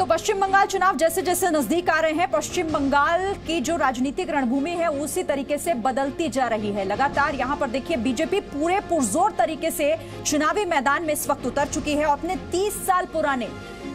तो पश्चिम बंगाल चुनाव जैसे जैसे नजदीक आ रहे हैं, पश्चिम बंगाल की जो राजनीतिक रणभूमि है उसी तरीके से बदलती जा रही है। लगातार यहां पर देखिए बीजेपी पूरे पुरजोर तरीके से चुनावी मैदान में इस वक्त उतर चुकी है। अपने 30 साल पुराने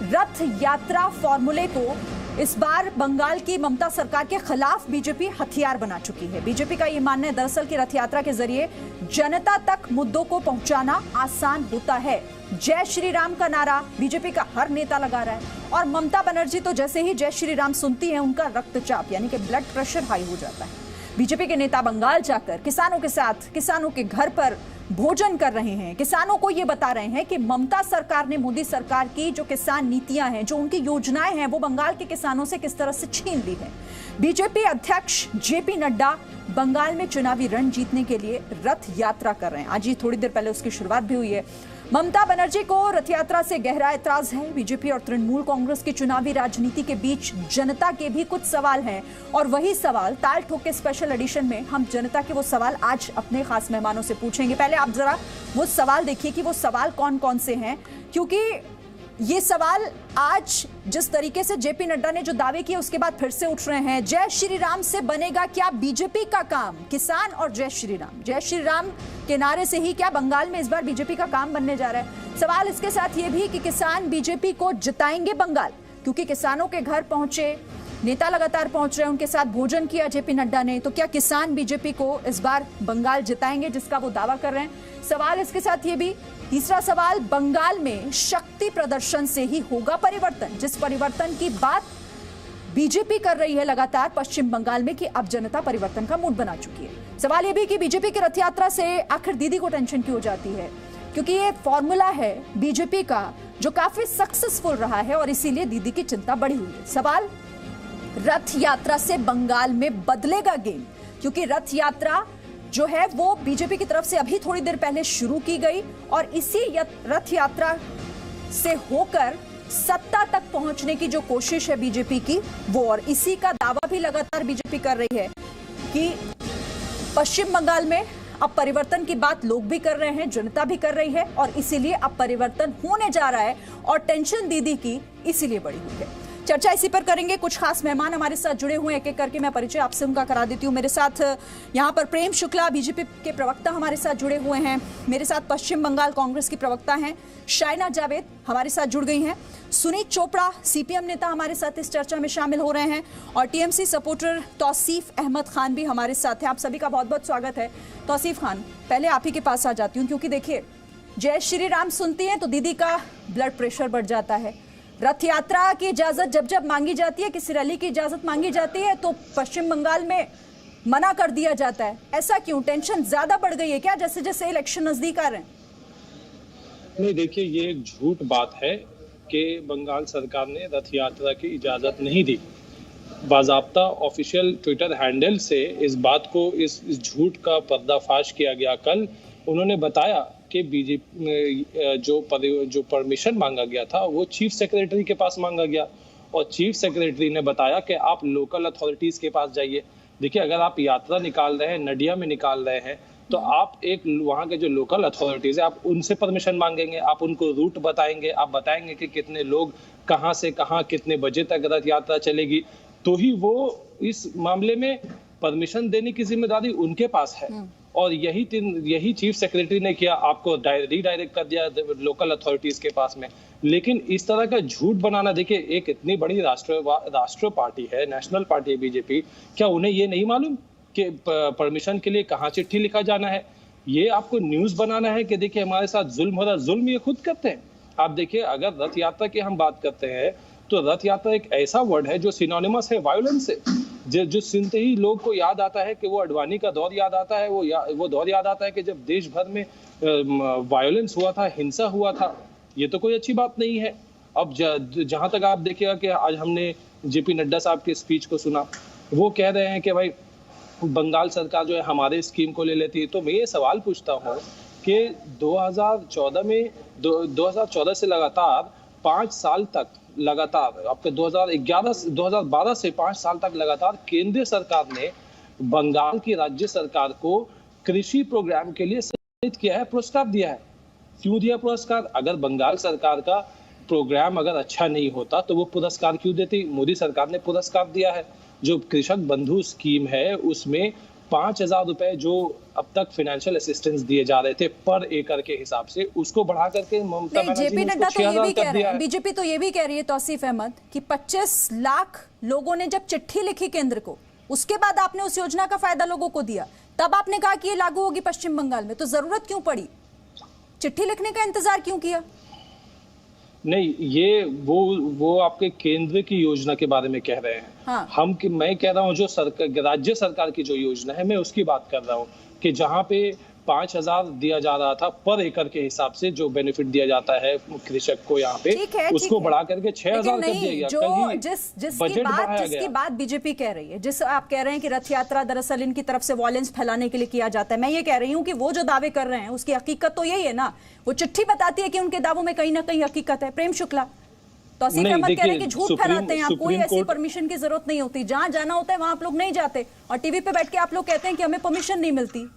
रथ यात्रा फॉर्मूले को इस बार बंगाल की ममता सरकार के खिलाफ बीजेपी हथियार बना चुकी है। बीजेपी का यह मानना है दरअसल कि रथ यात्रा के जरिए जनता तक मुद्दों को पहुंचाना आसान होता है। जय श्री राम का नारा बीजेपी का हर नेता लगा रहा है और ममता बनर्जी तो जैसे ही जय श्री राम सुनती हैं उनका रक्तचाप यानी कि ब्लड प्रेशर हाई हो जाता है। बीजेपी के नेता बंगाल जाकर किसानों के साथ किसानों के घर पर भोजन कर रहे हैं। किसानों को ये बता रहे हैं कि ममता सरकार ने मोदी सरकार की जो किसान नीतियां हैं, जो उनकी योजनाएं हैं, वो बंगाल के किसानों से किस तरह से छीन ली है। बीजेपी अध्यक्ष जेपी नड्डा बंगाल में चुनावी रण जीतने के लिए रथ यात्रा कर रहे हैं। आज ही थोड़ी देर पहले उसकी शुरुआत भी हुई है। ममता बनर्जी को रथ यात्रा से गहरा एतराज है। बीजेपी और तृणमूल कांग्रेस की चुनावी राजनीति के बीच जनता के भी कुछ सवाल हैं और वही सवाल ताल ठोक के स्पेशल एडिशन में हम जनता के वो सवाल आज अपने खास मेहमानों से पूछेंगे। पहले आप जरा वो सवाल देखिए कि वो सवाल कौन कौन से हैं, क्योंकि ये सवाल आज जिस तरीके से जेपी नड्डा ने जो दावे किए उसके बाद फिर से उठ रहे हैं। जय श्री राम से बनेगा क्या बीजेपी का काम? किसान और जय श्री राम के नारे से ही क्या बंगाल में इस बार बीजेपी का काम बनने जा रहा है? सवाल इसके साथ ये भी कि किसान बीजेपी को जिताएंगे बंगाल, क्योंकि किसानों के घर पहुंचे नेता लगातार पहुंच रहे हैं, उनके साथ भोजन किया जेपी नड्डा ने, तो क्या किसान बीजेपी को इस बार बंगाल जिताएंगे जिसका वो दावा कर रहे हैं? सवाल इसके साथ ये भी, तीसरा सवाल, बंगाल में शक्ति प्रदर्शन से ही होगा परिवर्तन, जिस परिवर्तन की बात बीजेपी कर रही है लगातार पश्चिम बंगाल में कि अब जनता परिवर्तन का मूड बना चुकी है। सवाल यह भी कि बीजेपी की रथ यात्रा से आखिर दीदी को टेंशन क्यों हो जाती है, क्योंकि ये फॉर्मूला है बीजेपी का जो काफी सक्सेसफुल रहा है और इसीलिए दीदी की चिंता बढ़ी हुई है। सवाल, रथ यात्रा से बंगाल में बदलेगा गेम, क्योंकि रथ यात्रा जो है वो बीजेपी की तरफ से अभी थोड़ी देर पहले शुरू की गई और इसी रथ यात्रा से होकर सत्ता तक पहुंचने की जो कोशिश है बीजेपी की वो, और इसी का दावा भी लगातार बीजेपी कर रही है कि पश्चिम बंगाल में अब परिवर्तन की बात लोग भी कर रहे हैं, जनता भी कर रही है और इसीलिए अब परिवर्तन होने जा रहा है और टेंशन दीदी की इसीलिए बढ़ी हुई है। चर्चा इसी पर करेंगे। कुछ खास मेहमान हमारे साथ जुड़े हुए हैं, एक एक करके मैं परिचय आपसे उनका करा देती हूँ। मेरे साथ यहाँ पर प्रेम शुक्ला बीजेपी के प्रवक्ता हमारे साथ जुड़े हुए हैं। मेरे साथ पश्चिम बंगाल कांग्रेस की प्रवक्ता हैं शाइना जावेद हमारे साथ जुड़ गई हैं। सुनीत चोपड़ा सीपीएम नेता हमारे साथ इस चर्चा में शामिल हो रहे हैं और टीएमसी सपोर्टर तौसीफ अहमद खान भी हमारे साथ हैं। आप सभी का बहुत बहुत स्वागत है। तौसीफ खान, पहले आप ही के पास आ जाती हूँ, क्योंकि देखिए जय श्री राम सुनती हैं तो दीदी का ब्लड प्रेशर बढ़ जाता है। रथ यात्रा की इजाजत जब जब मांगी जाती है, किसी रैली की इजाजत मांगी जाती है तो पश्चिम बंगाल में मना कर दिया जाता है। ऐसा क्यों? टेंशन ज्यादा बढ़ गई है क्या जैसे जैसे इलेक्शन नजदीक आ रहे हैं? नहीं, देखिए ये एक झूठ बात है कि बंगाल सरकार ने रथ यात्रा की इजाजत नहीं दी। बाज़ाब्ता ऑफिशियल ट्विटर हैंडल से इस बात को, इस झूठ का पर्दाफाश किया गया। कल उन्होंने बताया कि बीजेपी जो परमिशन मांगा गया था वो चीफ सेक्रेटरी के पास मांगा गया और चीफ सेक्रेटरी ने बताया कि आप लोकल अथॉरिटीज के पास जाइए। देखिए, अगर आप यात्रा निकाल रहे हैं, नडिया में निकाल रहे हैं, तो आप एक वहाँ के जो लोकल अथॉरिटीज है आप उनसे परमिशन मांगेंगे, आप उनको रूट बताएंगे, आप बताएंगे कि कितने लोग कहाँ से कहाँ कितने बजे तक रथ यात्रा चलेगी, तो ही वो इस मामले में परमिशन देने की जिम्मेदारी उनके पास है। और यही चीफ सेक्रेटरी ने किया, आपको रीडायरेक्ट कर दिया लोकल अथॉरिटीज के पास में। लेकिन इस तरह का झूठ बनाना, देखिए एक इतनी बड़ी राष्ट्रीय पार्टी है, नेशनल पार्टी है बीजेपी, क्या उन्हें ये नहीं मालूम कि परमिशन के लिए कहाँ चिट्ठी लिखा जाना है? ये आपको न्यूज बनाना है कि देखिए हमारे साथ जुल्म हो रहा, जुल्म ये खुद करते हैं। आप देखिए, अगर रथ यात्रा की हम बात करते हैं तो रथ यात्रा एक ऐसा वर्ड है जो सिनोनिमस है वायलेंस से। जो सुनते ही लोग को याद आता है कि वो अडवाणी का दौर याद आता है, वो दौर याद आता है कि जब देश भर में वायलेंस हुआ था, हिंसा हुआ था। ये तो कोई अच्छी बात नहीं है। अब जहां तक आप देखिएगा कि आज हमने जेपी नड्डा साहब के स्पीच को सुना, वो कह रहे हैं कि भाई बंगाल सरकार जो है हमारे स्कीम को ले लेती है। तो मैं ये सवाल पूछता हूँ कि 2014 से लगातार 5 साल तक लगातार आपके 2012 से 5 साल तक लगातार केंद्रीय सरकार ने बंगाल की राज्य सरकार को कृषि प्रोग्राम के लिए सम्मानित किया है, पुरस्कार दिया है। क्यों दिया पुरस्कार? अगर बंगाल सरकार का प्रोग्राम अगर अच्छा नहीं होता तो वो पुरस्कार क्यों देती? मोदी सरकार ने पुरस्कार दिया है। जो कृषक बंधु स्कीम है उसमें 5,000 रुपए जो अब तक फाइनेंशियल असिस्टेंस दिए जा रहे थे पर एकड़ के हिसाब से, उसको बढ़ा करके ममता बनर्जी जेपी ने नड्डा उसको तो ये 6,000 भी कह कर रहे दिया हैं, है। बीजेपी तो ये भी कह रही है, तौसीफ अहमद, कि 25 लाख लोगों ने जब चिट्ठी लिखी केंद्र को, उसके बाद आपने उस योजना का फायदा लोगों को दिया, तब आपने कहा कि ये लागू होगी पश्चिम बंगाल में, तो जरूरत क्यों पड़ी? चिट्ठी लिखने का इंतजार क्यों किया? नहीं, ये वो आपके केंद्र की योजना के बारे में कह रहे हैं। हाँ। मैं कह रहा हूँ जो राज्य सरकार की जो योजना है, मैं उसकी बात कर रहा हूँ कि जहाँ पे 5,000 दिया जा रहा था पर एकड़ के हिसाब से, जो बेनिफिट दिया जाता है कृषक को यहाँ पे, उसको बढ़ा करके 6,000 कर दिया गया। जो जिसकी बात बीजेपी कह रही है, जिस आप कह रहे हैं कि रथ यात्रा दरअसल इनकी तरफ से वॉयलेंस फैलाने के लिए किया जाता है, मैं ये कह रही हूँ कि वो जो दावे कर रहे हैं उसकी हकीकत तो यही है ना। वो चिट्ठी बताती है कि उनके दावों में कहीं ना कहीं हकीकत है। प्रेम शुक्ला, तौसीफ अहमद कह रहे हैं कि झूठ फैलाते हैं आप, कोई ऐसी परमिशन की जरूरत नहीं होती, जहां जाना होता है वहां आप लोग नहीं जाते, और टीवी पे बैठ के आप लोग कहते हैं कि हमें परमिशन नहीं मिलती।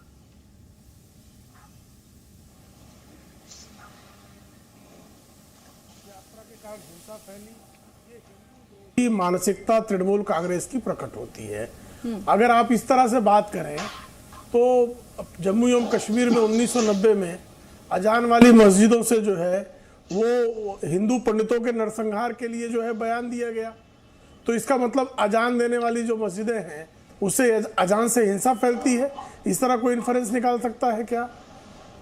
की मानसिकता तृणमूल कांग्रेस की प्रकट होती है। अगर आप इस तरह से बात करें तो जम्मू एवं कश्मीर में 1990 में अजान वाली मस्जिदों से जो है वो हिंदू पंडितों के नरसंहार के लिए जो है बयान दिया गया, तो इसका मतलब अजान देने वाली जो मस्जिदें हैं उससे अजान से हिंसा फैलती है, इस तरह कोई इन्फरेंस निकाल सकता है क्या?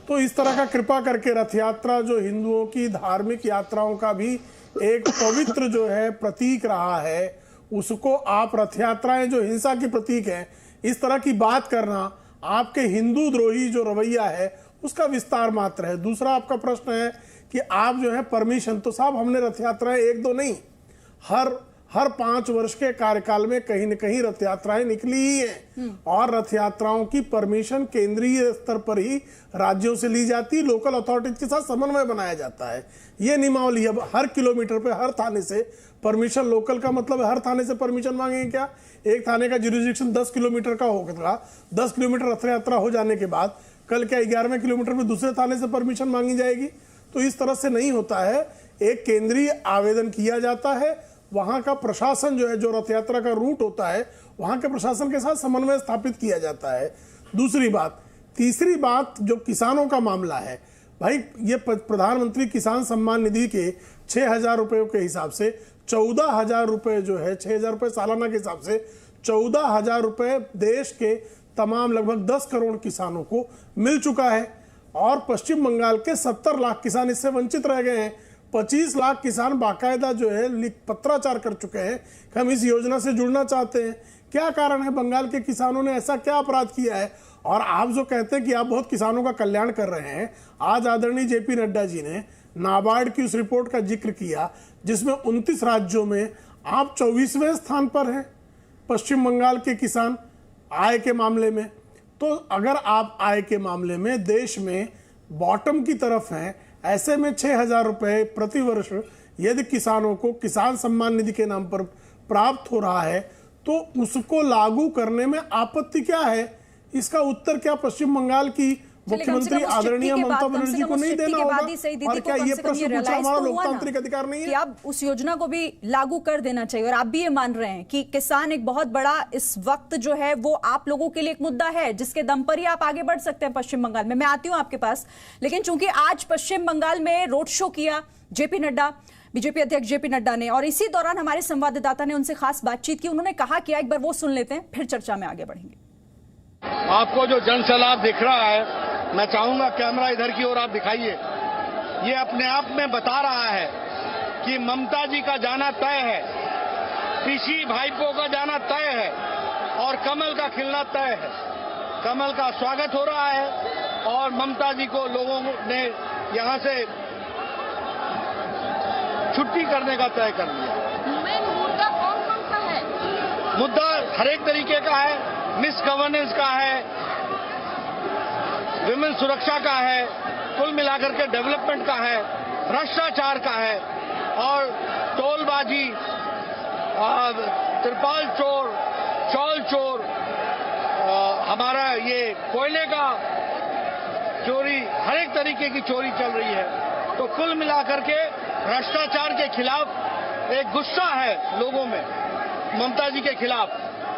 तो इस तरह का कृपा करके रथ यात्रा जो हिंदुओं की धार्मिक यात्राओं का भी एक पवित्र जो है प्रतीक रहा है, उसको आप रथ यात्राएं जो हिंसा की प्रतीक है, इस तरह की बात करना आपके हिंदू द्रोही जो रवैया है उसका विस्तार मात्र है। दूसरा आपका प्रश्न है कि आप जो है परमिशन, तो साहब हमने रथ यात्राएं एक दो नहीं, हर 5 वर्ष के कार्यकाल में कहीं न कहीं रथ यात्राएं निकली ही हैं, और रथ यात्राओं की परमिशन केंद्रीय स्तर पर ही राज्यों से ली जाती, लोकल अथॉरिटीज के साथ समन्वय बनाया जाता है। ये नियमावली अब हर किलोमीटर पे हर थाने से परमिशन, लोकल का मतलब हर थाने से परमिशन मांगेंगे क्या? एक थाने का जुरिस्डिक्शन 10 किलोमीटर का होगा, 10 किलोमीटर रथ यात्रा हो जाने के बाद कल क्या 11वें किलोमीटर में दूसरे थाने से परमिशन मांगी जाएगी? तो इस तरह से नहीं होता है। एक केंद्रीय आवेदन किया जाता है, वहां का प्रशासन जो है, जो रथ यात्रा का रूट होता है, वहां के प्रशासन के साथ समन्वय स्थापित किया जाता है। दूसरी बात, तीसरी बात जो किसानों का मामला है, भाई ये प्रधानमंत्री किसान सम्मान निधि के 6,000 रुपये के हिसाब से 14,000 रुपये जो है, 6,000 रुपये सालाना के हिसाब से 14,000 रुपये देश के तमाम लगभग 10 करोड़ किसानों को मिल चुका है, और पश्चिम बंगाल के 70 लाख किसान इससे वंचित रह गए हैं। 25 लाख किसान बाकायदा जो है पत्राचार कर चुके हैं कि हम इस योजना से जुड़ना चाहते हैं। क्या कारण है? बंगाल के किसानों ने ऐसा क्या अपराध किया है? और आप जो कहते हैं कि आप बहुत किसानों का कल्याण कर रहे हैं, आज आदरणीय जेपी नड्डा जी ने नाबार्ड की उस रिपोर्ट का जिक्र किया जिसमें 29 राज्यों में आप 24वें स्थान पर हैं पश्चिम बंगाल के किसान आय के मामले में। तो अगर आप आय के मामले में देश में बॉटम की तरफ हैं, ऐसे में 6,000 रुपये प्रति वर्ष यदि किसानों को किसान सम्मान निधि के नाम पर प्राप्त हो रहा है, तो उसको लागू करने में आपत्ति क्या है? इसका उत्तर क्या पश्चिम बंगाल की मुख्यमंत्री आदरणीय ममता बनर्जी को नहीं देना होगा? और क्या ये प्रश्न पूछना हमारा लोकतांत्रिक अधिकार नहीं है? कि अब उस योजना को भी लागू कर देना चाहिए, और आप भी ये मान रहे हैं कि किसान एक बहुत बड़ा इस वक्त जो है वो आप लोगों के लिए एक मुद्दा है जिसके दम पर ही आप आगे बढ़ सकते हैं पश्चिम बंगाल में। मैं आती हूं आपके पास, लेकिन चूंकि आज पश्चिम बंगाल में रोड शो किया जेपी नड्डा, बीजेपी अध्यक्ष जेपी नड्डा ने, और इसी दौरान हमारे संवाददाता ने उनसे खास बातचीत की। उन्होंने कहा कि एक बार वो सुन लेते हैं, फिर चर्चा में आगे बढ़ेंगे। आपको जो जन सैलाब दिख रहा है, मैं चाहूंगा कैमरा इधर की ओर आप दिखाइए। ये अपने आप में बता रहा है कि ममता जी का जाना तय है, कृषि भाइपों का जाना तय है, और कमल का खिलना तय है। कमल का स्वागत हो रहा है, और ममता जी को लोगों ने यहां से छुट्टी करने का तय कर लिया। मुद्दा कौन सा है? मुद्दा हर एक तरीके का है, मिस गवर्नेंस का है, विमेन सुरक्षा का है, कुल मिलाकर के डेवलपमेंट का है, भ्रष्टाचार का है, और टोलबाजी, त्रिपाल चोर, चौल चोर, हमारा ये कोयले का चोरी, हर एक तरीके की चोरी चल रही है। तो कुल मिलाकर के भ्रष्टाचार के खिलाफ एक गुस्सा है लोगों में, ममता जी के खिलाफ,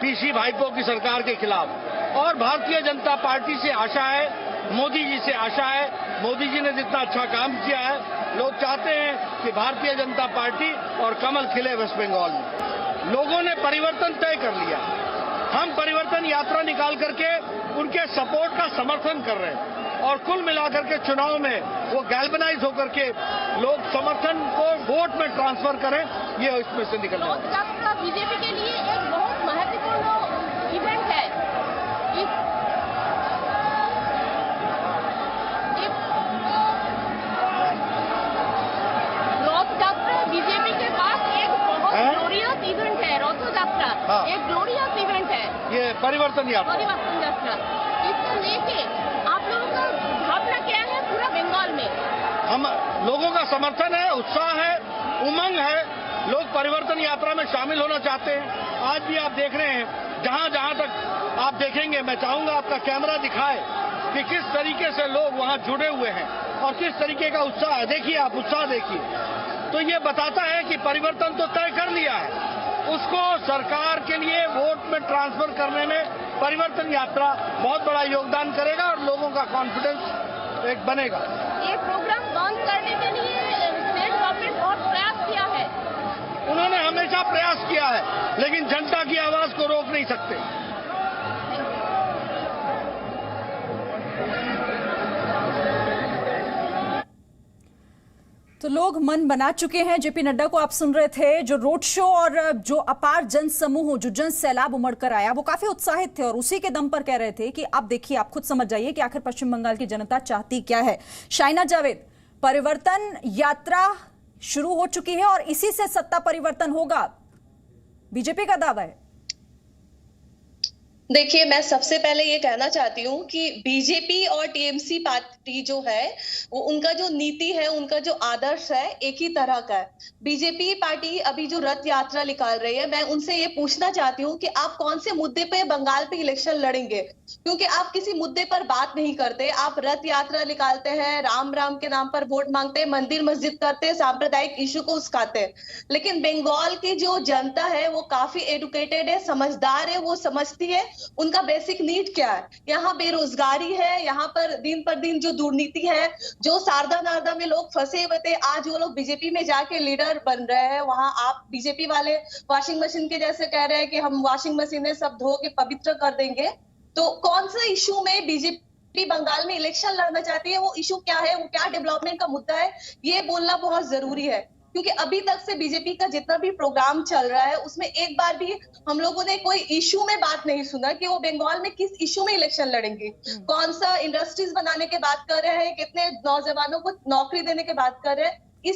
पीसी भाइपों की सरकार के खिलाफ। और भारतीय जनता पार्टी से आशा है, मोदी जी से आशा है, मोदी जी ने जितना अच्छा काम किया है, लोग चाहते हैं कि भारतीय जनता पार्टी और कमल खिले वेस्ट बंगाल में। लोगों ने परिवर्तन तय कर लिया। हम परिवर्तन यात्रा निकाल करके उनके सपोर्ट का समर्थन कर रहे हैं और कुल मिलाकर के चुनाव में वो गैल्वेनाइज होकर के लोग समर्थन को वोट में ट्रांसफर करें, ये इसमें से निकल रहा है। बीजेपी के लिए एक बहुत महत्वपूर्ण इवेंट है। रथ यात्रा बीजेपी के पास एक बहुत ग्लोरियस इवेंट है। रथ यात्रा एक ग्लोरियस इवेंट है। ये परिवर्तन यात्रा इसको लेके आप लोगों का भावना क्या है पूरा बंगाल में? हम लोगों का समर्थन है, उत्साह है, उमंग है। लोग परिवर्तन यात्रा में शामिल होना चाहते हैं। आज भी आप देख रहे हैं, जहां जहां तक आप देखेंगे, मैं चाहूंगा आपका कैमरा दिखाए कि किस तरीके से लोग वहां जुड़े हुए हैं और किस तरीके का उत्साह है। देखिए, आप उत्साह देखिए, तो ये बताता है कि परिवर्तन तो तय कर लिया है, उसको सरकार के लिए वोट में ट्रांसफर करने में परिवर्तन यात्रा बहुत बड़ा योगदान करेगा और लोगों का कॉन्फिडेंस एक बनेगा। ये प्रोग्राम बंद करने के लिए स्टेट गवर्नमेंट बहुत प्रयास किया है। उन्होंने हमेशा प्रयास किया है, लेकिन जनता की आवाज को रोक नहीं सकते। तो लोग मन बना चुके हैं। जेपी नड्डा को आप सुन रहे थे, जो रोड शो और जो अपार जन समूह, जो जन सैलाब उमड़ कर आया, वो काफी उत्साहित थे और उसी के दम पर कह रहे थे कि आप देखिए, आप खुद समझ जाइए कि आखिर पश्चिम बंगाल की जनता चाहती क्या है। शाइना जावेद, परिवर्तन यात्रा शुरू हो चुकी है और इसी से सत्ता परिवर्तन होगा, बीजेपी का दावा है। देखिए, मैं सबसे पहले ये कहना चाहती हूँ कि बीजेपी और टीएमसी पार्टी जो है, वो उनका जो नीति है, उनका जो आदर्श है, एक ही तरह का है। बीजेपी पार्टी अभी जो रथ यात्रा निकाल रही है, मैं उनसे ये पूछना चाहती हूँ कि आप कौन से मुद्दे पे बंगाल पे इलेक्शन लड़ेंगे? क्योंकि आप किसी मुद्दे पर बात नहीं करते। आप रथ यात्रा निकालते हैं, राम राम के नाम पर वोट मांगते हैं, मंदिर मस्जिद करते हैं, सांप्रदायिक इशू को उस्काते हैं। लेकिन बंगाल की जो जनता है वो काफी एडुकेटेड है, समझदार है, वो समझती है उनका बेसिक नीड क्या है। यहाँ बेरोजगारी है, यहाँ पर दिन जो दुर्नीति है, जो शारदा नारदा में लोग फंसे हुए थे, आज वो लोग बीजेपी में जाके लीडर बन रहे हैं। वहां आप बीजेपी वाले वॉशिंग मशीन के जैसे कह रहे हैं कि हम वॉशिंग मशीनें सब धो के पवित्र कर देंगे। तो कौन सा इशू में बीजेपी बंगाल में इलेक्शन लड़ना चाहती है? वो इशू क्या है, वो क्या डेवलपमेंट का मुद्दा है, ये बोलना बहुत जरूरी है। क्योंकि अभी तक से बीजेपी का जितना भी प्रोग्राम चल रहा है, उसमें एक बार भी हम लोगों ने कोई इशू में बात नहीं सुना कि वो बंगाल में किस इशू में इलेक्शन लड़ेंगे, कौन सा इंडस्ट्रीज बनाने के बात कर रहे हैं, कितने नौजवानों को नौकरी देने के बात कर रहे हैं, ये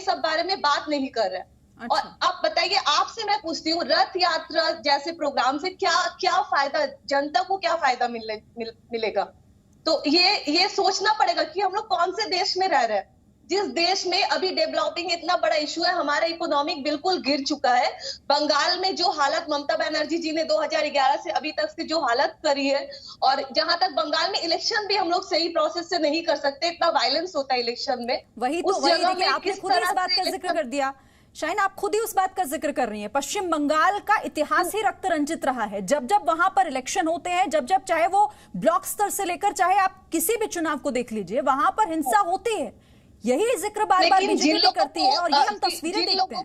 सब बारे में बात नहीं कर रहे हैं। अच्छा। और आप बताइए, आपसे मैं पूछती हूँ, रथ यात्रा जैसे प्रोग्राम से क्या फायदा, जनता को क्या फायदा मिलेगा? तो ये सोचना पड़ेगा कि हम लोग कौन से देश में रह रहे हैं, जिस देश में अभी डेवलपिंग इतना बड़ा इशू है, हमारा इकोनॉमिक बिल्कुल गिर चुका है। बंगाल में जो हालत ममता बनर्जी जी ने 2011 से अभी तक से जो हालत करी है, और जहां तक बंगाल में इलेक्शन भी हम लोग सही प्रोसेस से नहीं कर सकते, इतना वायलेंस होता है इलेक्शन में। वही देखिए, आपने खुद इस बात का जिक्र कर दिया शाइन, आप खुद ही उस बात का जिक्र कर रही हैं। पश्चिम बंगाल का इतिहास ही रक्त रंजित रहा है। जब जब वहां पर इलेक्शन होते हैं, जब जब चाहे वो ब्लॉक स्तर से लेकर चाहे आप किसी भी चुनाव को देख लीजिए, वहां पर हिंसा होती है। यही जिक्र बार बार बीजेपी करती है और ये हम तस्वीरें देखते हैं।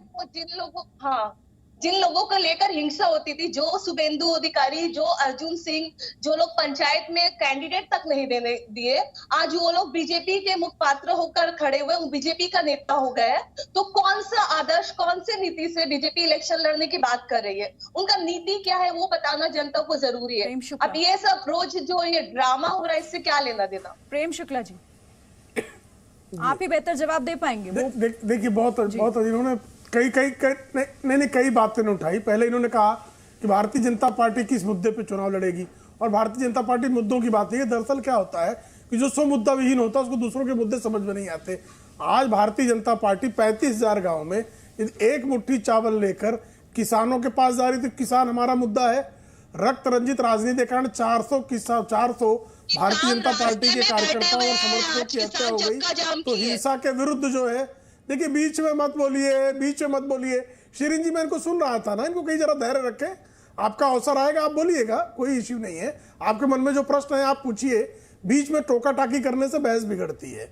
जिन लोगों को लेकर हिंसा होती थी, जो शुभेंदु अधिकारी, जो अर्जुन सिंह, जो लोग पंचायत में कैंडिडेट तक नहीं देने दिए, आज वो लोग बीजेपी के मुखपात्र होकर खड़े हुए, वो बीजेपी का नेता हो गए। तो कौन सा आदर्श, कौन से नीति से बीजेपी इलेक्शन लड़ने की बात कर रही है? उनका नीति क्या है वो बताना जनता को जरूरी है। अब ये सब रोज जो ये ड्रामा हो रहा है, इससे क्या लेना देना? प्रेम शुक्ला जी, आप ही बेहतर जवाब दे पाएंगे। देखिए, बहुत इन्होंने कई बातें उठाई। पहले इन्होंने कहा कि भारतीय जनता पार्टी किस मुद्दे पे चुनाव लड़ेगी, और भारतीय जनता पार्टी मुद्दों की बात नहीं है। दरअसल क्या होता है कि जो सो मुद्दा विहीन होता है, उसको दूसरों के मुद्दे समझ में नहीं आते। आज भारतीय जनता पार्टी 35,000 गाँव में एक मुट्ठी चावल लेकर किसानों के पास जा रही थी। किसान हमारा मुद्दा है। रक्त रंजित राजनीति के कारण 400 भारतीय जनता पार्टी के कार्यकर्ताओं और समर्थकों की हत्या हो गई। तो हिंसा के विरुद्ध जो है देखिए बीच में मत बोलिए। शिरीन जी, मैं इनको सुन रहा था ना, इनको कहीं जरा धैर्य रखें, आपका अवसर आएगा, आप बोलिएगा, कोई इश्यू नहीं है। आपके मन में जो प्रश्न है आप पूछिए, बीच में टोका टाकी करने से बहस बिगड़ती है।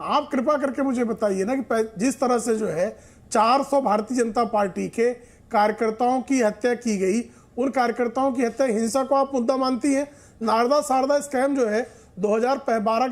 आप कृपा करके मुझे बताइए ना कि जिस तरह से जो है 400 भारतीय जनता पार्टी के कार्यकर्ताओं की हत्या की गई, उन कार्यकर्ताओं की हत्या हिंसा को आप मुद्दा मानती हैं? नारदा शारदा स्कैम जो है 2014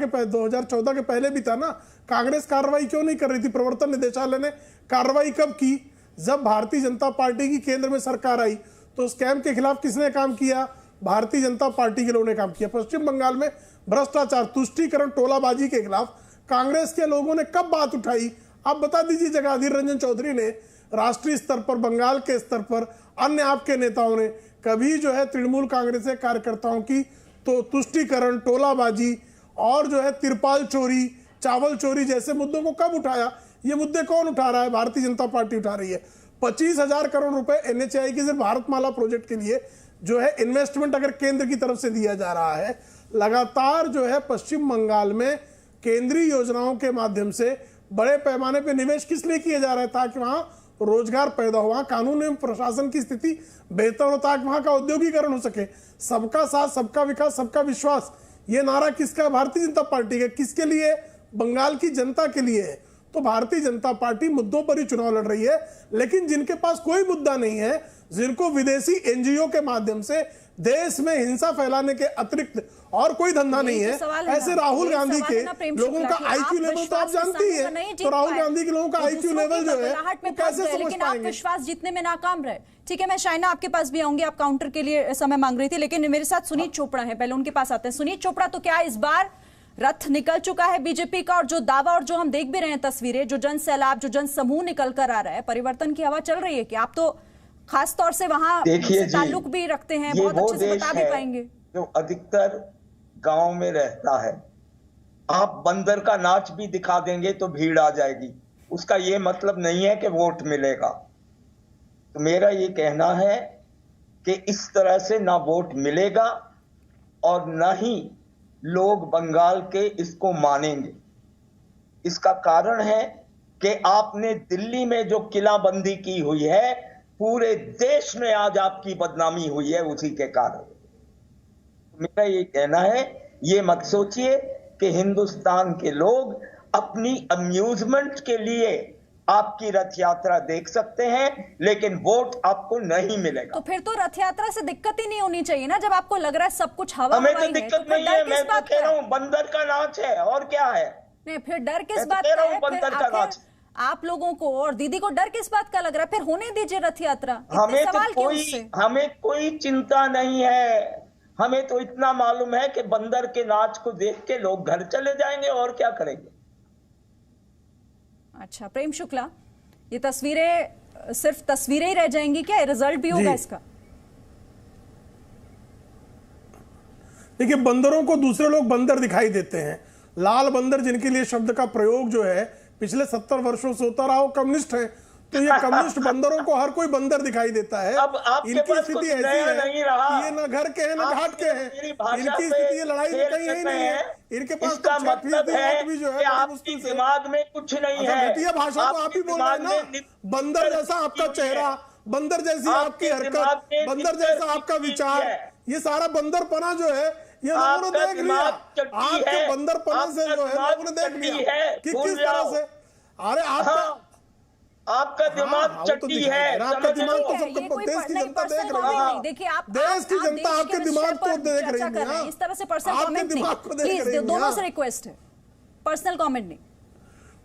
के पहले भी था ना, कांग्रेस कार्रवाई क्यों नहीं कर रही थी? प्रवर्तन निदेशालय ने कार्रवाई कब की? जब भारतीय जनता पार्टी की केंद्र में सरकार आई तो स्कैम के खिलाफ किसने काम किया? भारतीय जनता पार्टी के लोगों ने काम किया। पश्चिम बंगाल में भ्रष्टाचार, तुष्टीकरण, टोलाबाजी के खिलाफ कांग्रेस के लोगों ने कब बात उठाई? आप बता दीजिए। जगदीप रंजन चौधरी ने राष्ट्रीय स्तर पर, बंगाल के स्तर पर, अन्य आपके नेताओं ने कभी जो है तृणमूल कांग्रेस के कार्यकर्ताओं की तो तुष्टीकरण, टोलाबाजी और जो है तिरपाल चोरी, चावल चोरी जैसे मुद्दों को कब उठाया? ये मुद्दे कौन उठा रहा है? भारतीय जनता पार्टी उठा रही है। 25,000 करोड़ रुपए NHAI की सिर्फ भारतमाला प्रोजेक्ट के लिए जो है इन्वेस्टमेंट अगर केंद्र की तरफ से दिया जा रहा है, लगातार जो है पश्चिम बंगाल में केंद्रीय योजनाओं के माध्यम से बड़े पैमाने पर निवेश किस लिए किया जा रहा है? ताकि वहां रोजगार पैदा हो, वहां कानून एवं प्रशासन की स्थिति बेहतर हो, ताकि वहां का औद्योगिकरण हो सके। सबका साथ, सबका विकास, सबका विश्वास, ये नारा किसका? भारतीय जनता पार्टी का। किसके लिए? बंगाल की जनता के लिए है। तो भारतीय जनता पार्टी मुद्दों पर ही चुनाव लड़ रही है, लेकिन जिनके पास कोई मुद्दा नहीं है, जिनको विदेशी NGO के माध्यम से देश में हिंसा फैलाने के अतिरिक्त और कोई धंधा नहीं है, ऐसे राहुल गांधी के लोगों का IQ लेवल तो आप जानती है। तो राहुल गांधी के लोगों का IQ लेवल जो है वो कैसे समझ पाएंगे? विश्वास जीतने में नाकाम रहे। ठीक है, मैं शाइना आपके पास भी आऊंगी, आप काउंटर के लिए समय मांग रही थी, लेकिन मेरे साथ सुनीत चोपड़ा है, पहले उनके पास आते हैं। सुनीत चोपड़ा, तो क्या इस बार रथ निकल चुका है बीजेपी का? और जो दावा और जो हम देख भी रहे हैं तस्वीरें, जो जन सैलाब, जो जन समूह निकल कर आ रहा है, परिवर्तन की हवा चल रही है कि आप तो खास तौर से वहां से ताल्लुक भी रखते हैं, बहुत अच्छे से बता भी पाएंगे। जो अधिकतर गांव में रहता है, आप बंदर का नाच भी दिखा देंगे तो भीड़ आ जाएगी, उसका ये मतलब नहीं है कि वोट मिलेगा। तो मेरा ये कहना है कि इस तरह से ना वोट मिलेगा और ना ही लोग बंगाल के इसको मानेंगे। इसका कारण है कि आपने दिल्ली में जो किलाबंदी की हुई है, पूरे देश में आज आपकी बदनामी हुई है उसी के कारण। मेरा ये कहना है, ये मत सोचिए कि हिंदुस्तान के लोग अपनी अम्यूजमेंट के लिए आपकी रथ यात्रा देख सकते हैं, लेकिन वोट आपको नहीं मिलेगा। तो फिर तो रथ यात्रा से दिक्कत ही नहीं होनी चाहिए ना, जब आपको लग रहा है सब कुछ हवा हमें तो दिक्कत नहीं है। मैं तो कह रहा हूँ बंदर का नाच है, और क्या है? नहीं, फिर डर किस बात का है? बंदर का नाच आप लोगों को और दीदी को डर किस बात का लग रहा है? फिर होने दीजिए रथ यात्रा। हमें कोई चिंता नहीं है। हमें तो इतना मालूम है कि बंदर के नाच को देख के लोग घर चले जाएंगे, और क्या करेंगे। अच्छा, प्रेम शुक्ला, ये तस्वीरें सिर्फ तस्वीरें ही रह जाएंगी क्या? रिजल्ट भी होगा इसका? देखिए, बंदरों को दूसरे लोग बंदर दिखाई देते हैं। लाल बंदर, जिनके लिए शब्द का प्रयोग जो है पिछले 70 वर्षों से होता रहा, वो कम्युनिस्ट है। तो ये कम्युनिस्ट बंदरों को हर कोई बंदर दिखाई देता है। अब इनकी स्थिति ऐसी है कि ये ना घर के हैं ना घाट के हैं। इनकी स्थिति ये लड़ाई में कहीं नहीं है। इनके पास इसका मतलब है भी जो है आपके दिमाग में कुछ नहीं है। घटिया भाषा तो आप ही बोल रहे हैं ना। बंदर जैसा आपका चेहरा, बंदर जैसी आपकी हरकत, बंदर जैसा आपका विचार, ये सारा बंदरपना जो है ये लोगों ने देख लिया। आपके बंदरपना से जो है लोगों ने देख लिया कि किस तरह से। अरे आपका दिमाग चट्टी है। आपका दिमाग तो सबको देश की जनता देख रही है। देखिए, आप देश की जनता आपके दिमाग को देख रही है। इस तरह से पर्सनल कमेंट नहीं, प्लीज, दोनों से रिक्वेस्ट है, पर्सनल कमेंट नहीं।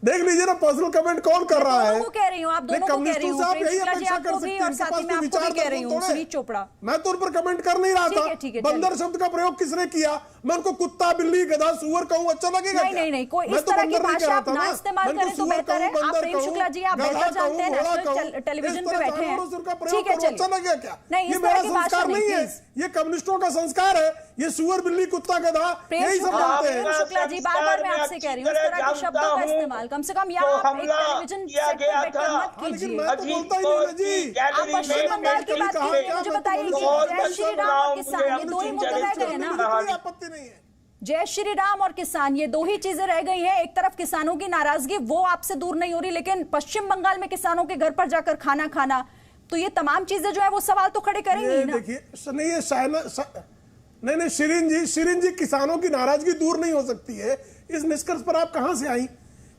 देख लीजिए ना, पर्सनल कमेंट कौन कर रहा है? कह रही हूँ, आप दोनों को कह रही हूँ, यही अपेक्षा कर सकते हैं। और साथ ही मैं आपको भी कह रही हूँ, सुनीत चोपड़ा, मैं तो उन पर कमेंट कर नहीं रहा था। बंदर शब्द का प्रयोग किसने किया? मैं उनको कुत्ता, बिल्ली, गधा, सुअर कहूँ, अच्छा लगेगा? नहीं, कोई इस तरह की भाषा आप ना इस्तेमाल करें तो बेहतर है। आप प्रेम शुक्ला जी, आप बेहतर जानते हैं, नेशनल टेलीविजन पे बैठे हैं, ठीक है, अच्छा लगेगा क्या? नहीं, ये मेरा संस्कार नहीं है, ये कम्युनिस्टों का संस्कार है। ये सुअर, बिल्ली, कुत्ता, गधा, यही सब जानते हैं। प्रेम शुक्ला जी, बार-बार मैं आपसे कह रही हूँ, इस तरह के शब्दों का इस्तेमाल कम से कम यहाँ टेलीविजन किया गया था। मैं तो बोलता ही नहीं जी। आप पश्चिम बंगाल की बात कीजिए, मुझे बताइए कि जय श्री राम और किसान, ये दो ही मुद्दे रह गए ना। आपत्ति नहीं है। जय श्री राम और किसान, ये दो ही चीजें रह गई हैं। एक तरफ किसानों की नाराजगी वो आपसे दूर नहीं हो रही, लेकिन पश्चिम बंगाल में किसानों के घर पर जाकर खाना खाना, तो ये तमाम चीजें जो है वो सवाल तो खड़े करेंगी ना। देखिए नहीं, ये नहीं शिरीन जी कसानों की नाराजगी दूर नहीं हो सकती है। इस निष्कर्ष पर आप कहां से आई?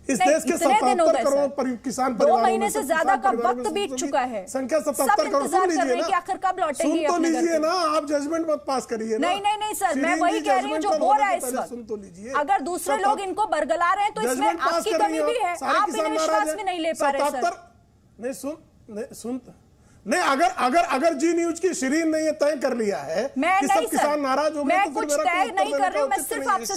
इस देश के 77 करोड़ किसान परिवारों 2 महीने से ज्यादा का वक्त बीत चुका है, संख्या 77 करोड़। सुन लीजिए ना, आखिर कब लौटेंगे? सुन तो लीजिए ना, आप जजमेंट मत पास करिए ना। नहीं सर, मैं वही कह रही हूँ जो हो रहा है इस वक्त। सुन तो लीजिए, अगर दूसरे लोग इनको बरगला रहे हैं तो इसमें आपकी कमी भी है, आप इन्हें विश्वास में नहीं ले पा रहे सर। नहीं, अगर जी न्यूज की शिरीन ने ये तय कर लिया है कि सब किसान नाराज हो गए, मैं कुछ तय नहीं कर रही हूँ, मैं सिर्फ आपसे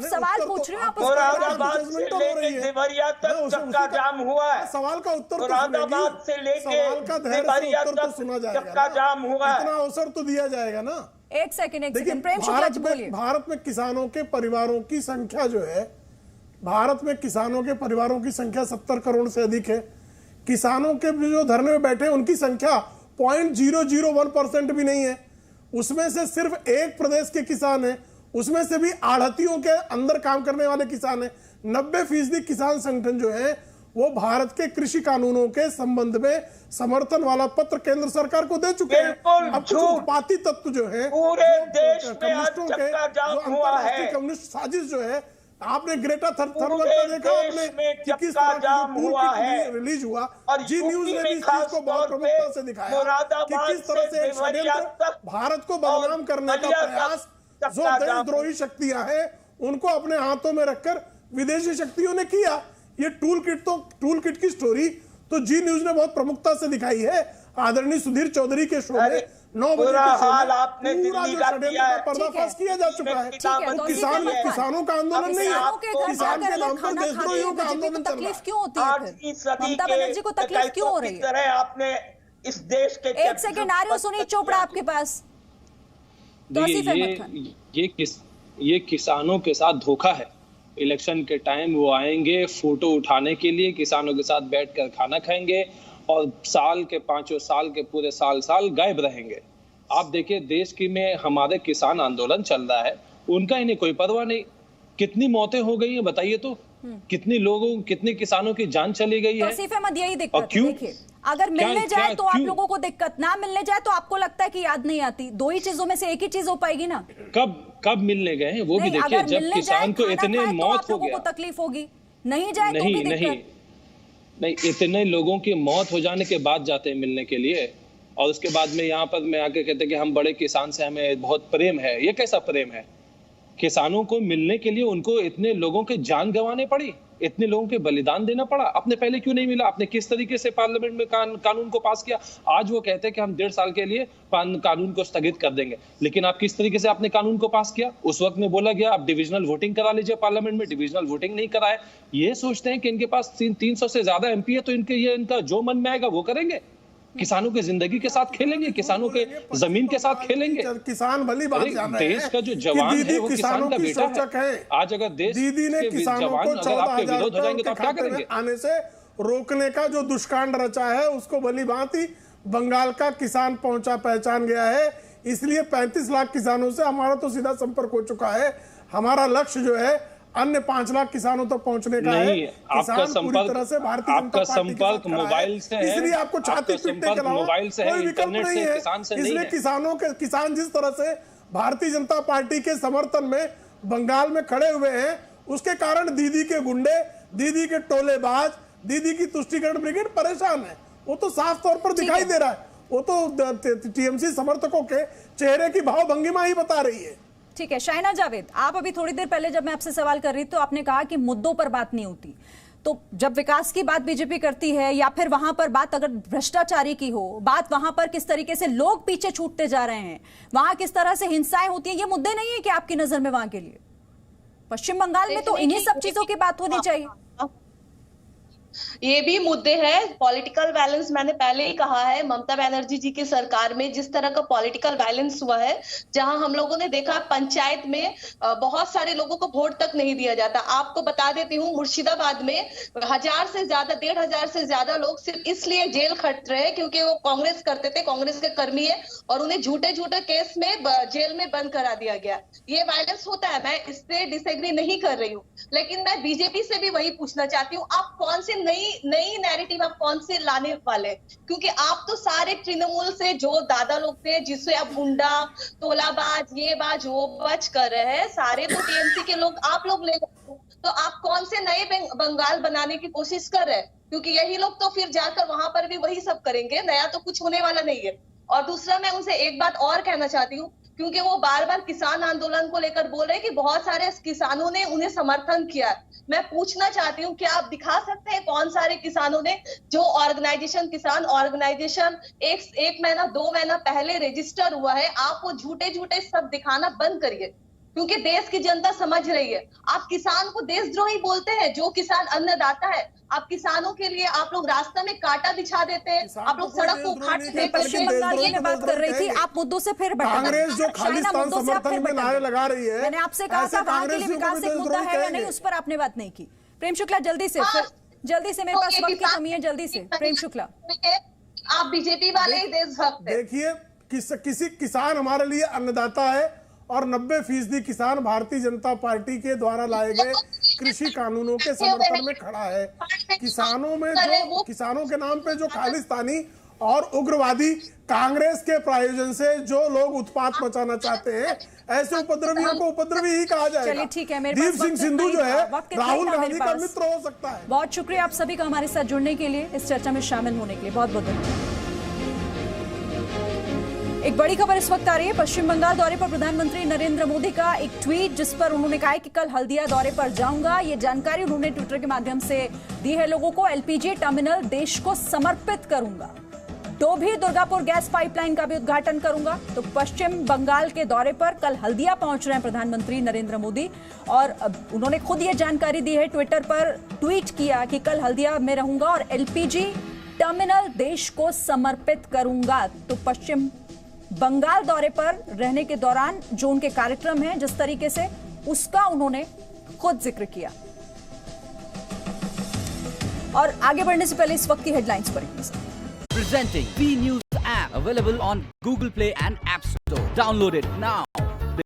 सवाल पूछ रही हूँ। आप मुरादाबाद से लेके देवरिया तक चक्का जाम हुआ है। सवाल का उत्तर मुरादाबाद से लेके देवरिया तक चक्का जाम हुआ है। इतना अवसर तो दिया जाएगा ना। एक सेकंड प्रेम शुक्ला जी बोलिए। भारत में किसानों के परिवारों की संख्या जो है, भारत में किसानों के परिवारों की संख्या 70 करोड़ से अधिक है। किसानों के जो धरने में बैठे उनकी संख्या 0.001% भी नहीं है। उसमें से सिर्फ एक प्रदेश के किसान हैं, उसमें से भी आढ़तियों के अंदर काम करने वाले किसान हैं। 90% किसान संगठन जो है वो भारत के कृषि कानूनों के संबंध में समर्थन वाला पत्र केंद्र सरकार को दे चुके हैं। अब कुछ उत्पाती तत्व जो है पूरे देश में चक्का जाम हुआ है। कम्युनिस्ट साजिश जो है, आपने ग्रेटा थर्मल का देखा आपने कि किस तरह का हुआ है, रिलीज हुआ। और जी न्यूज ने भी इस चीज को बहुत प्रमुखता से दिखाया कि किस तरह से एक षड्यंत्र भारत को बदनाम करने का प्रयास जो देशद्रोही शक्तियां हैं उनको अपने हाथों में रखकर विदेशी शक्तियों ने किया। ये टूल किट की स्टोरी तो जी न्यूज ने बहुत प्रमुखता से दिखाई है। आदरणीय सुधीर चौधरी के शो में 9 बजे आपने दिल्ली का पर्दाफाश किया जा चुका है। किसानों का आंदोलन नहीं है, किसान के नाम पर देशद्रोहियों का आंदोलन चल रहा है। क्यों होती है? ममता बनर्जी को तकलीफ क्यों हो रही है? आपने इस देश के एक सेकंड आ रही हूँ सुनील चोपड़ा आपके पास। ये किसानों के साथ धोखा है। इलेक्शन के टाइम वो आएंगे फोटो उठाने के लिए, किसानों के साथ बैठकर खाना खाएंगे और साल के 5 साल के पूरे साल गायब रहेंगे। आप देखिए देश की में हमारे किसान आंदोलन चल रहा है, उनका इन्हें कोई परवाह नहीं। कितनी मौतें हो गई हैं बताइए तो, कितने किसानों की जान चली गई है। यही दिक्कत है। देखिए अगर मिलने जाए तो आप लोगों को दिक्कत, ना मिलने जाए तो आपको लगता है कि याद नहीं आती। दो ही चीजों में से एक ही चीज हो पाएगी ना। कब मिलने गए हैं वो भी देखिए। जब किसान को इतने मौत हो गया, तकलीफ होगी, नहीं जाए तो भी दिक्कत। नहीं, इतने लोगों की मौत हो जाने के बाद जाते हैं मिलने के लिए, और उसके बाद में यहाँ पर मैं आके कहते कि हम बड़े किसान से हमें बहुत प्रेम है। ये कैसा प्रेम है? किसानों को मिलने के लिए उनको इतने लोगों के जान गंवाने पड़ी, इतने लोगों के बलिदान देना पड़ा। आपने पहले क्यों नहीं मिला? आपने किस तरीके से पार्लियामेंट में कानून को पास किया? आज वो कहते हैं कि हम 1.5 साल के लिए कानून को स्थगित कर देंगे, लेकिन आप किस तरीके से आपने कानून को पास किया? उस वक्त में बोला गया आप डिविजनल वोटिंग करा लीजिए पार्लियामेंट में, डिविजनल वोटिंग नहीं कराए। ये सोचते हैं कि इनके पास 300 से ज्यादा एमपी है तो इनका जो मन में आएगा वो करेंगे। किसानों के जिंदगी के साथ खेलेंगे, किसानों के जमीन के साथ खेलेंगे। किसान भली बात जान रहे हैं, देश का जो जवान है वो किसान का बेटा है। आज अगर देश दीदी ने किसानों को 14,000 आने से रोकने का जो दुष्कांड रचा है उसको भली भांति बंगाल का किसान पहचान गया है। इसलिए 35 लाख किसानों से हमारा तो सीधा संपर्क हो चुका है। हमारा लक्ष्य जो है अन्य 5 लाख किसानों तक पहुंचने का है। आपका संपर्क मोबाइल से है, इसलिए आपको छाती पीटने के अलावा कोई विकल्प नहीं है। इसलिए किसान जिस तरह से भारतीय जनता पार्टी के समर्थन में बंगाल में खड़े हुए हैं, उसके कारण दीदी के गुंडे, दीदी के टोलेबाज, दीदी की तुष्टिकरण ब्रिगेड परेशान है। वो तो साफ तौर पर दिखाई दे रहा है। वो तो टीएमसी समर्थकों के चेहरे की भाव भंगिमा ही बता रही है। ठीक है शाइना जावेद, आप अभी थोड़ी देर पहले जब मैं आपसे सवाल कर रही थी तो आपने कहा कि मुद्दों पर बात नहीं होती। तो जब विकास की बात बीजेपी करती है या फिर वहां पर बात अगर भ्रष्टाचारी की हो, बात वहां पर किस तरीके से लोग पीछे छूटते जा रहे हैं, वहां किस तरह से हिंसाएं होती हैं, ये मुद्दे नहीं है कि आपकी नजर में वहां के लिए? पश्चिम बंगाल में तो इन्हीं सब चीजों की बात होनी चाहिए। ये भी मुद्दे हैं। पॉलिटिकल बैलेंस मैंने पहले ही कहा है, ममता बनर्जी जी की सरकार में जिस तरह का पॉलिटिकल बैलेंस हुआ है, जहां हम लोगों ने देखा पंचायत में बहुत सारे लोगों को वोट तक नहीं दिया जाता। आपको बता देती हूँ, मुर्शिदाबाद में 1000 से ज्यादा, 1500 से ज्यादा लोग सिर्फ इसलिए जेल खट रहे हैं क्योंकि वो कांग्रेस करते थे, कांग्रेस के कर्मी है, और उन्हें झूठे झूठे केस में जेल में बंद करा दिया गया। ये वायलेंस होता है, मैं इससे डिसएग्री नहीं कर रही हूँ, लेकिन मैं बीजेपी से भी वही पूछना चाहती हूँ, आप कौन से नई नैरेटिव आप कौन से लाने वाले? क्योंकि आप तो सारे तृणमूल से जो दादा लोग थे, जिससे आप गुंडा, तोलाबाज, ये बाज, वो बाज कर रहे हैं, सारे तो टीएमसी के लोग आप लोग ले गए। तो आप कौन से नए बंगाल बनाने की कोशिश कर रहे हैं? क्योंकि यही लोग तो फिर जाकर वहां पर भी वही सब करेंगे, नया तो कुछ होने वाला नहीं है। और दूसरा, मैं उनसे एक बात और कहना चाहती हूँ, क्योंकि वो बार बार किसान आंदोलन को लेकर बोल रहे हैं कि बहुत सारे किसानों ने उन्हें समर्थन किया। मैं पूछना चाहती हूँ, क्या आप दिखा सकते हैं कौन सारे किसानों ने, जो ऑर्गेनाइजेशन, किसान ऑर्गेनाइजेशन एक महीना 2 महीना पहले रजिस्टर हुआ है, आप वो झूठे झूठे सब दिखाना बंद करिए, क्योंकि देश की जनता समझ रही है। आप किसान को देशद्रोही बोलते हैं, जो किसान अन्नदाता है। आप किसानों के लिए आप लोग रास्ता में कांटा बिछा देते हैं, आप लोग सड़क को उखाड़ देते हैं। पश्चिम बंगाल की मैं बात कर रही थी, आप मुद्दों से फिर कांग्रेस जो खालिस्तान समर्थन में नारे लगा रही है, मैंने आपसे कहा था वहां के लिए विकास एक मुद्दा है या नहीं, उस पर आपने बात नहीं की। प्रेम शुक्ला, जल्दी से मेरे पास वक्त की कमी है, जल्दी से प्रेम शुक्ला। आप बीजेपी वाले ही देशभक्त हैं। देखिए, किसी किसान हमारे लिए अन्नदाता है, और 90% किसान भारतीय जनता पार्टी के द्वारा लाए गए कृषि कानूनों के समर्थन में खड़ा है। किसानों के नाम पे जो खालिस्तानी और उग्रवादी कांग्रेस के प्रायोजन से जो लोग उत्पात मचाना चाहते हैं, ऐसे उपद्रवियों को उपद्रवी ही कहा जाएगा। चलिए ठीक है, मेरे पास दीप सिंह सिंधु जो है राहुल गांधी का मित्र हो सकता है। बहुत शुक्रिया आप सभी का हमारे साथ जुड़ने के लिए, इस चर्चा में शामिल होने के लिए बहुत बहुत धन्यवाद। एक बड़ी खबर इस वक्त आ रही है। पश्चिम बंगाल दौरे पर प्रधानमंत्री नरेंद्र मोदी का एक ट्वीट, जिस पर उन्होंने कहा है कि कल हल्दिया दौरे पर जाऊंगा। ये जानकारी उन्होंने ट्विटर के माध्यम से दी है लोगों को। एलपीजी टर्मिनल देश को समर्पित करूंगा। डोभी दुर्गापुर गैस पाइपलाइन का भी उद्घाटन करूंगा। तो पश्चिम बंगाल के दौरे पर कल हल्दिया पहुंच रहे हैं प्रधानमंत्री नरेंद्र मोदी, और उन्होंने खुद ये जानकारी दी है, ट्विटर पर ट्वीट किया कि कल हल्दिया में रहूंगा और एलपीजी टर्मिनल देश को समर्पित करूंगा। तो पश्चिम बंगाल दौरे पर रहने के दौरान जो उनके कार्यक्रम हैं, जिस तरीके से, उसका उन्होंने खुद जिक्र किया। और आगे बढ़ने से पहले इस वक्त की हेडलाइंस पर Presenting V News app available on Google Play and App Store. Download it now.